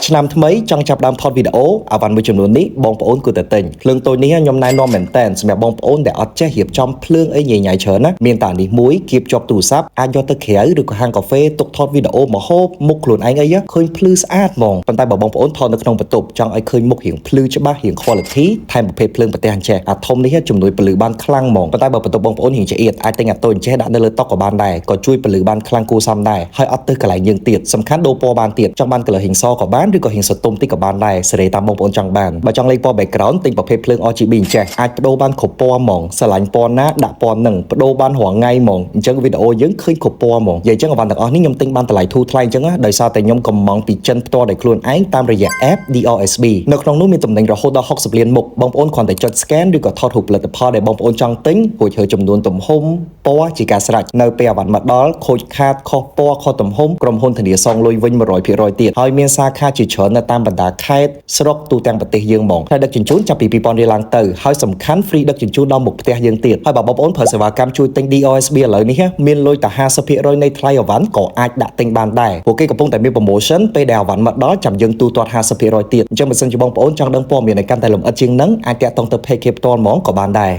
ឆ្នាំថ្មីចង់ចាប់ដើមថតវីដេអូអាវ៉ាន់មួយចំនួននេះបងប្អូនគួរតែទិញភ្លើងតូចនេះខ្ញុំណែនាំមែនតើសម្រាប់បងប្អូនដែលអត់ចេះរៀបចំភ្លើងអីញ៉ៃញ៉ៃច្រើនណាមានតែនេះមួយគៀបជាប់ទូរស័ព្ទអាចយកទៅក្រៅឬក៏ហាងកាហ្វេទុកថតវីដេអូមកហូបមុខខ្លួនឯងអីឃើញភ្លឺស្អាតហ្មងប៉ុន្តែបើបងប្អូនថតនៅក្នុងបន្ទប់ចង់ឲ្យឃើញមុខរៀងភ្លឺច្បាស់រៀង quality ថែមប្រភេទភ្លើងប្រទេសអញ្ចេះអាធំនេះជំនួយពលឺបានខ្លាំងហ្មងប៉ុន្តែបើបន្ទប់បងប្អូនរៀងឆ្អៀតអាចទិញអាតូចអញ្ចេះដាក់នៅលើតុក៏បានដែរក៏ជួយពលឺបានខ្លាំងគួរសមដែរហើយអត់ទៅកន្លែងយើងទៀតសំខាន់ដូរពណ៌បានទៀតចង់បាន color ហិងសក៏បានឬក៏ហិងសតុំតិចក៏បានដែរសេរីតាមបងប្អូនចង់បានបើចង់លេងពណ៌ background ទិញប្រភេទភ្លើង RGB អញ្ចេះអាចបដូរបានគ្រប់ពណ៌ហ្មងស្រឡាញ់ពណ៌ណាដាក់ពណ៌នឹងបដូរបានរាល់ថ្ងៃហ្មងអញ្ចឹងវីដេអូយើងឃើញគ្រប់ពណ៌ហ្មងនិយាយអញ្ចឹងអវ៉ាន់ទាំងអស់នេះខ្ញុំទិញបានតម្លៃធូរថ្លៃអញ្ចឹងដោយសារតែខ្ញុំកំងពីចិនផ្ទាល់ដោយខ្លួនឯងតាមរយៈ app DRSB នៅក្នុងនោះមានតំណែងរហូតដល់60លានមុខបងប្អូនគ្រាន់តែចុច scan ឬក៏ថតរូបផលិតផលដែលបងប្អូនចង់ទិញរួចហើយចំនួនទំហំពណ៌ជាការស្រេចនៅពេលអវ៉ាន់មកដល់ខូចខាតខុសពណ៌ខុសទំហំក្រុមហ៊ុនធានាសងលុយវិញ 100% ទៀតហើយមានសាខាជាច្រើននៅតាមបណ្ដាខេត្តស្រុកទូទាំងប្រទេសយើងហ្មងហើយដឹកជញ្ជូនចាប់ពី 2000 រៀលឡើងទៅហើយសំខាន់ free ដឹកជញ្ជូនដល់មុខផ្ទះយើងទៀតហើយបើបងប្អូនប្រើសេវាកម្មជួយទិញ DRSB ឥឡូវនេះមានលុយតែ 50% នៃថ្លៃអវ៉ាន់ក៏អាចដាក់ទិញបានដែរពួកគេកំពុងតែមាន promotion ពេលដែលអវ៉ាន់មកដល់ចាំយើងទូទាត់ 50% ទៀតអញ្ចឹងបើសិនជាបងប្អូនចង់ដឹងព័ត៌មានឲ្យកាន់តែលម្អិតជាងនឹងអាចតាក់ទងទៅ page គេផ្ទាល់ហ្មងក៏បានដែរ